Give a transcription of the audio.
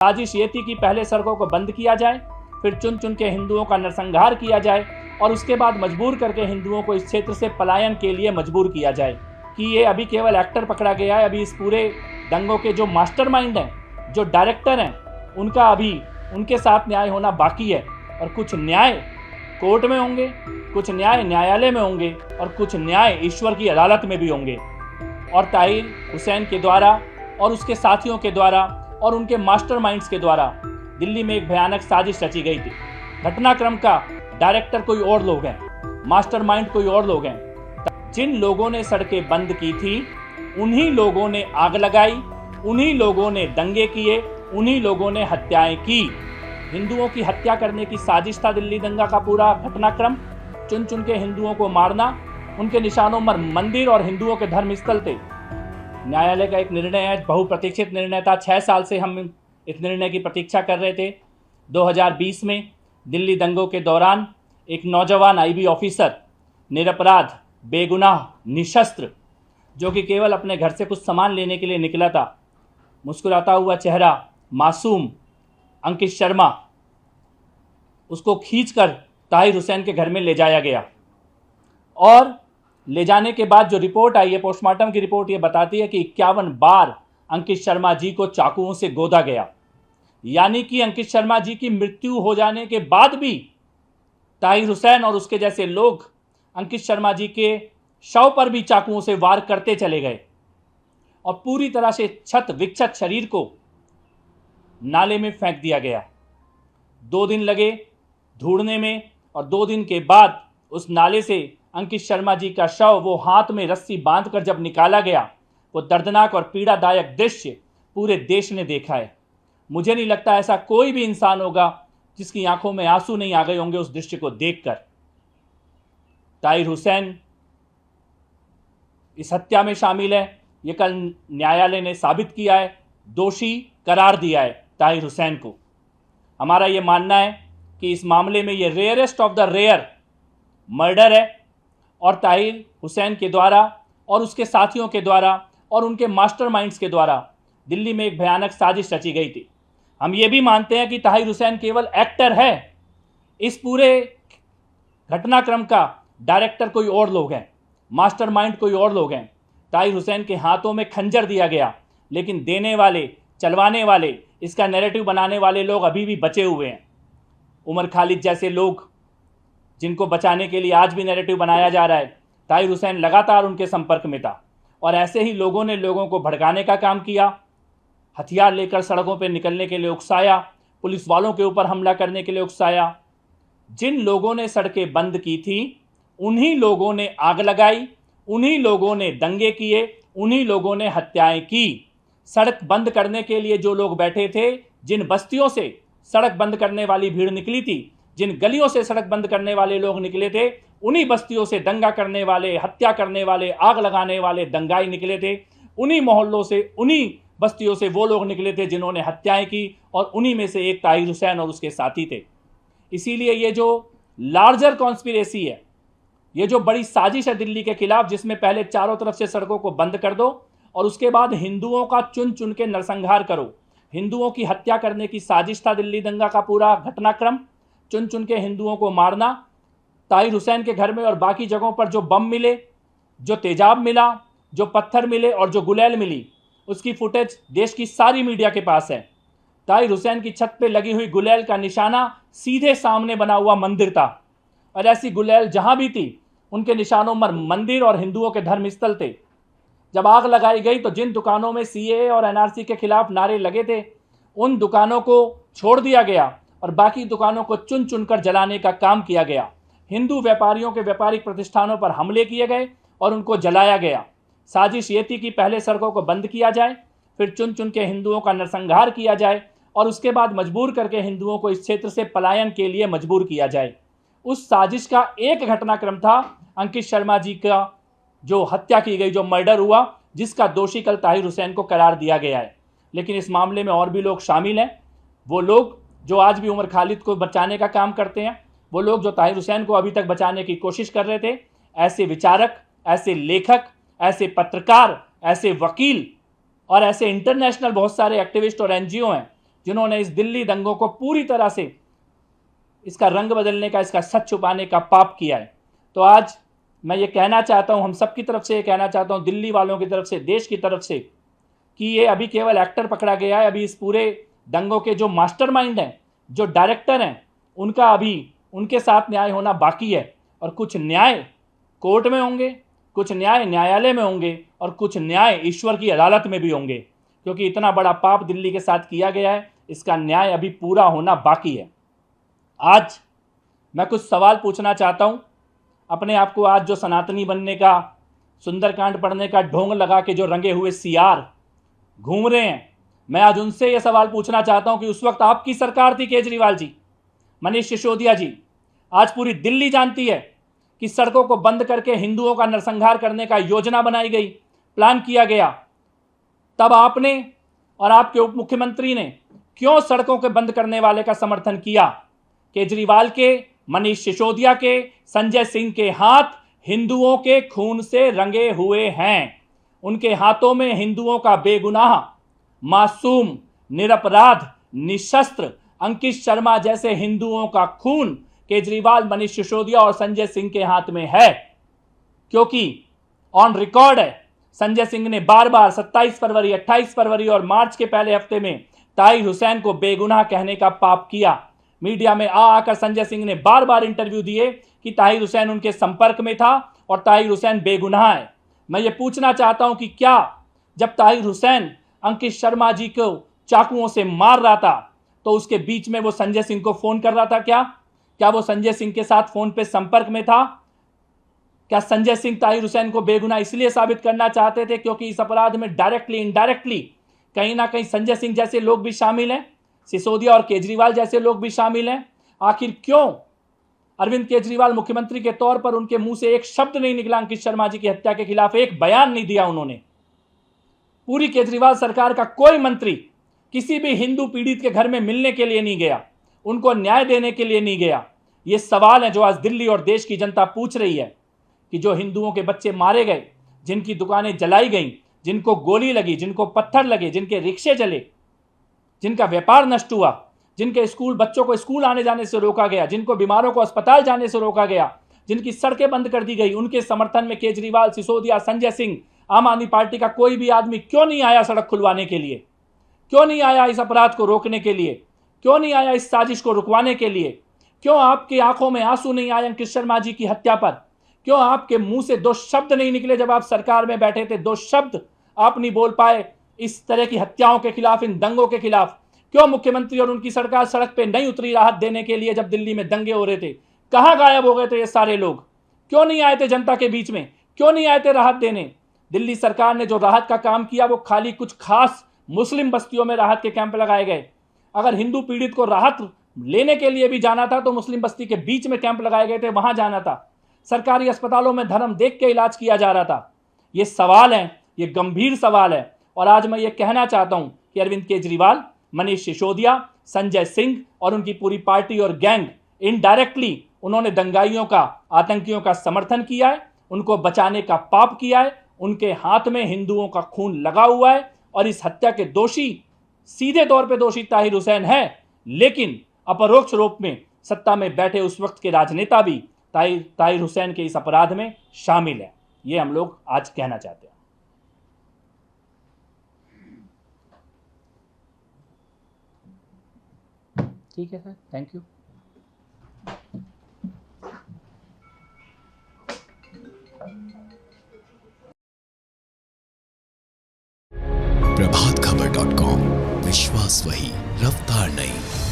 साजिश ये थी कि पहले सड़कों को बंद किया जाए, फिर चुन चुन के हिंदुओं का नरसंहार किया जाए और उसके बाद मजबूर करके हिंदुओं को इस क्षेत्र से पलायन के लिए मजबूर किया जाए। कि ये अभी केवल एक्टर पकड़ा गया है, अभी इस पूरे दंगों के जो मास्टरमाइंड हैं, जो डायरेक्टर हैं, उनका अभी उनके साथ न्याय होना बाकी है। और कुछ न्याय कोर्ट में होंगे, कुछ न्याय न्यायालय में होंगे और कुछ न्याय ईश्वर की अदालत में भी होंगे। और ताहिर हुसैन के द्वारा और उसके साथियों के द्वारा और उनके मास्टरमाइंड्स के द्वारा दिल्ली में एक भयानक साजिश रची गई थी। घटनाक्रम का डायरेक्टर कोई और लोग हैं, मास्टरमाइंड कोई और लोग हैं। जिन लोगों ने सड़कें बंद की थी उन्हीं लोगों ने आग लगाई, उन्हीं लोगों ने दंगे किए, उन्हीं लोगों ने हत्याएं की। हिंदुओं की हत्या करने की साजिश था दिल्ली दंगा का पूरा घटनाक्रम। चुन चुन के हिंदुओं को मारना, उनके निशानों पर मंदिर और हिंदुओं के धर्मस्थल थे। न्यायालय का एक निर्णय है, बहुप्रतीक्षित निर्णय था। 6 साल से हम इस निर्णय की प्रतीक्षा कर रहे थे। 2020 में दिल्ली दंगों के दौरान एक नौजवान आईबी ऑफिसर, निरपराध, बेगुनाह, निशस्त्र, जो कि केवल अपने घर से कुछ सामान लेने के लिए निकला था, मुस्कुराता हुआ चेहरा, मासूम अंकित शर्मा, उसको खींचकर ताहिर हुसैन के घर में ले जाया गया। और ले जाने के बाद जो रिपोर्ट आई है, पोस्टमार्टम की रिपोर्ट, ये बताती है कि 51 बार अंकित शर्मा जी को चाकुओं से गोदा गया। यानी कि अंकित शर्मा जी की मृत्यु हो जाने के बाद भी ताहिर हुसैन और उसके जैसे लोग अंकित शर्मा जी के शव पर भी चाकुओं से वार करते चले गए और पूरी तरह से क्षत विक्षत शरीर को नाले में फेंक दिया गया। 2 दिन लगे ढूंढने में और 2 दिन के बाद उस नाले से अंकित शर्मा जी का शव, वो हाथ में रस्सी बांधकर जब निकाला गया, वो दर्दनाक और पीड़ादायक दृश्य पूरे देश ने देखा है। मुझे नहीं लगता ऐसा कोई भी इंसान होगा जिसकी आंखों में आंसू नहीं आ गए होंगे उस दृश्य को देखकर। ताहिर हुसैन इस हत्या में शामिल है, ये कल न्यायालय ने साबित किया है, दोषी करार दिया है ताहिर हुसैन को। हमारा ये मानना है कि इस मामले में ये rarest of the rare murder है और ताहिर हुसैन के द्वारा और उसके साथियों के द्वारा और उनके मास्टरमाइंड्स के द्वारा दिल्ली में एक भयानक साजिश रची गई थी। हम ये भी मानते हैं कि ताहिर हुसैन केवल एक्टर है, इस पूरे घटनाक्रम का डायरेक्टर कोई और लोग हैं, मास्टरमाइंड कोई और लोग हैं। ताहिर हुसैन के हाथों में खंजर दिया गया, लेकिन देने वाले, चलवाने वाले, इसका नैरेटिव बनाने वाले लोग अभी भी बचे हुए हैं। उमर खालिद जैसे लोग, जिनको बचाने के लिए आज भी नैरेटिव बनाया जा रहा है। ताहिर हुसैन लगातार उनके संपर्क में था और ऐसे ही लोगों ने लोगों को भड़काने का काम किया, हथियार लेकर सड़कों पर निकलने के लिए उकसाया, पुलिस वालों के ऊपर हमला करने के लिए उकसाया। जिन लोगों ने सड़कें बंद की थी उन्हीं लोगों ने आग लगाई, उन्हीं लोगों ने दंगे किए, उन्हीं लोगों ने हत्याएं की। सड़क बंद करने के लिए जो लोग बैठे थे, जिन बस्तियों से सड़क बंद करने वाली भीड़ निकली थी, जिन गलियों से सड़क बंद करने वाले लोग निकले थे, उन्हीं बस्तियों से दंगा करने वाले, हत्या करने वाले, आग लगाने वाले दंगाई निकले थे। उन्हीं मोहल्लों से, उन्हीं बस्तियों से वो लोग निकले थे जिन्होंने हत्याएं की और उन्हीं में से एक ताहिर हुसैन और उसके साथी थे। इसीलिए ये जो लार्जर कॉन्स्पिरेसी है, ये जो बड़ी साजिश है दिल्ली के खिलाफ, जिसमें पहले चारों तरफ से सड़कों को बंद कर दो और उसके बाद हिंदुओं का चुन चुन के नरसंहार करो, हिंदुओं की हत्या करने की साजिश था दिल्ली दंगा का पूरा घटनाक्रम। चुन चुन के हिंदुओं को मारना, ताहिर हुसैन के घर में और बाकी जगहों पर जो बम मिले, जो तेजाब मिला, जो पत्थर मिले और जो गुलेल मिली, उसकी फुटेज देश की सारी मीडिया के पास है। ताहिर हुसैन की छत पे लगी हुई गुलेल का निशाना सीधे सामने बना हुआ मंदिर था और ऐसी गुलेल जहां भी थी उनके निशानों पर मंदिर और हिंदुओं के धर्मस्थल थे। जब आग लगाई गई तो जिन दुकानों में सीएए और एनआरसी के खिलाफ नारे लगे थे, उन दुकानों को छोड़ दिया गया और बाकी दुकानों को चुन चुनकर जलाने का काम किया गया। हिंदू व्यापारियों के व्यापारिक प्रतिष्ठानों पर हमले किए गए और उनको जलाया गया। साजिश ये थी कि पहले सड़कों को बंद किया जाए, फिर चुन चुन के हिंदुओं का नरसंहार किया जाए और उसके बाद मजबूर करके हिंदुओं को इस क्षेत्र से पलायन के लिए मजबूर किया जाए। उस साजिश का एक घटनाक्रम था अंकित शर्मा जी का जो हत्या की गई, जो मर्डर हुआ, जिसका दोषी कल ताहिर हुसैन को करार दिया गया है। लेकिन इस मामले में और भी लोग शामिल हैं, वो लोग जो आज भी उमर खालिद को बचाने का काम करते हैं, वो लोग जो ताहिर हुसैन को अभी तक बचाने की कोशिश कर रहे थे। ऐसे विचारक, ऐसे लेखक, ऐसे पत्रकार, ऐसे वकील और ऐसे इंटरनेशनल बहुत सारे एक्टिविस्ट और एनजीओ हैं जिन्होंने इस दिल्ली दंगों को पूरी तरह से इसका रंग बदलने का, इसका सच छुपाने का पाप किया है। तो आज मैं ये कहना चाहता हूँ, हम सब की तरफ से ये कहना चाहता हूँ, दिल्ली वालों की तरफ से, देश की तरफ से, कि ये अभी केवल एक्टर पकड़ा गया है। अभी इस पूरे दंगों के जो मास्टरमाइंड हैं, जो डायरेक्टर हैं, उनका अभी उनके साथ न्याय होना बाकी है। और कुछ न्याय कोर्ट में होंगे, कुछ न्याय न्यायालय में होंगे, और कुछ न्याय ईश्वर की अदालत में भी होंगे, क्योंकि इतना बड़ा पाप दिल्ली के साथ किया गया है, इसका न्याय अभी पूरा होना बाकी है। आज मैं कुछ सवाल पूछना चाहता हूं अपने आप को। आज जो सनातनी बनने का, सुंदरकांड पढ़ने का ढोंग लगा के जो रंगे हुए सियार घूम रहे हैं, मैं आज उनसे यह सवाल पूछना चाहता हूं कि उस वक्त आपकी सरकार थी, केजरीवाल जी, मनीष सिसोदिया जी। आज पूरी दिल्ली जानती है कि सड़कों को बंद करके हिंदुओं का नरसंहार करने का योजना बनाई गई, प्लान किया गया। तब आपने और आपके उप मुख्यमंत्री ने क्यों सड़कों के बंद करने वाले का समर्थन किया? केजरीवाल के, मनीष सिसोदिया के, संजय सिंह के हाथ हिंदुओं के खून से रंगे हुए हैं। उनके हाथों में हिंदुओं का बेगुनाह, मासूम, निरपराध, निशस्त्र अंकित शर्मा जैसे हिंदुओं का खून केजरीवाल, मनीष सिसोदिया और संजय सिंह के हाथ में है। क्योंकि ऑन रिकॉर्ड है, संजय सिंह ने बार बार 27 फरवरी, 28 फरवरी और मार्च के पहले हफ्ते में ताहिर हुसैन को बेगुनाह कहने का पाप किया। मीडिया में आकर संजय सिंह ने बार बार इंटरव्यू दिए कि ताहिर हुसैन उनके संपर्क में था और ताहिर हुसैन बेगुनाह है। मैं ये पूछना चाहता हूं कि क्या जब ताहिर हुसैन अंकित शर्मा जी को चाकुओं से मार रहा था तो उसके बीच में वो संजय सिंह को फोन कर रहा था? क्या वो संजय सिंह के साथ फोन पे संपर्क में था? क्या संजय सिंह ताहिर हुसैन को बेगुनाह इसलिए साबित करना चाहते थे क्योंकि इस अपराध में डायरेक्टली इनडायरेक्टली कहीं ना कहीं संजय सिंह जैसे लोग भी शामिल हैं, सिसोदिया और केजरीवाल जैसे लोग भी शामिल हैं? आखिर क्यों अरविंद केजरीवाल मुख्यमंत्री के तौर पर उनके मुंह से एक शब्द नहीं निकला अंकित शर्मा जी की हत्या के खिलाफ, एक बयान नहीं दिया उन्होंने? पूरी केजरीवाल सरकार का कोई मंत्री किसी भी हिंदू पीड़ित के घर में मिलने के लिए नहीं गया, उनको न्याय देने के लिए नहीं गया। ये सवाल है जो आज दिल्ली और देश की जनता पूछ रही है कि जो हिंदुओं के बच्चे मारे गए, जिनकी दुकानें जलाई गईं, जिनको गोली लगी, जिनको पत्थर लगे, जिनके रिक्शे जले, जिनका व्यापार नष्ट हुआ, जिनके स्कूल बच्चों को स्कूल आने जाने से रोका गया, जिनको बीमारों को अस्पताल जाने से रोका गया, जिनकी सड़कें बंद कर दी गई, उनके समर्थन में केजरीवाल, सिसोदिया, संजय सिंह, आम आदमी पार्टी का कोई भी आदमी क्यों नहीं आया सड़क खुलवाने के लिए? क्यों नहीं आया इस अपराध को रोकने के लिए? क्यों नहीं आया इस साजिश को रुकवाने के लिए? क्यों आपकी आंखों में आंसू नहीं आए अंकित शर्मा जी की हत्या पर? क्यों आपके मुंह से दो शब्द नहीं निकले जब आप सरकार में बैठे थे? दो शब्द आप नहीं बोल पाए इस तरह की हत्याओं के खिलाफ, इन दंगों के खिलाफ? क्यों मुख्यमंत्री और उनकी सरकार सड़क पे नहीं उतरी राहत देने के लिए जब दिल्ली में दंगे हो रहे थे? कहां गायब हो गए थे ये सारे लोग? क्यों नहीं आए थे जनता के बीच में? क्यों नहीं आए थे राहत देने? दिल्ली सरकार ने जो राहत का काम किया वो खाली कुछ खास मुस्लिम बस्तियों में राहत के कैंप लगाए गए। अगर हिंदू पीड़ित को राहत लेने के लिए भी जाना था तो मुस्लिम बस्ती के बीच में कैंप लगाए गए थे, वहां जाना था। सरकारी अस्पतालों में धर्म देख के इलाज किया जा रहा था। ये सवाल है, ये गंभीर सवाल है। और आज मैं ये कहना चाहता हूं कि अरविंद केजरीवाल, मनीष सिसोदिया, संजय सिंह और उनकी पूरी पार्टी और गैंग इनडायरेक्टली उन्होंने दंगाइयों का, आतंकियों का समर्थन किया है, उनको बचाने का पाप किया है। उनके हाथ में हिंदुओं का खून लगा हुआ है और इस हत्या के दोषी, सीधे तौर पे दोषी ताहिर हुसैन है, लेकिन अपरोक्ष रूप में सत्ता में बैठे उस वक्त के राजनेता भी ताहिर हुसैन के इस अपराध में शामिल है। ये हम लोग आज कहना चाहते हैं। ठीक है सर, थैंक यू। प्रभातखबर.com, विश्वास वही, रफ्तार नहीं।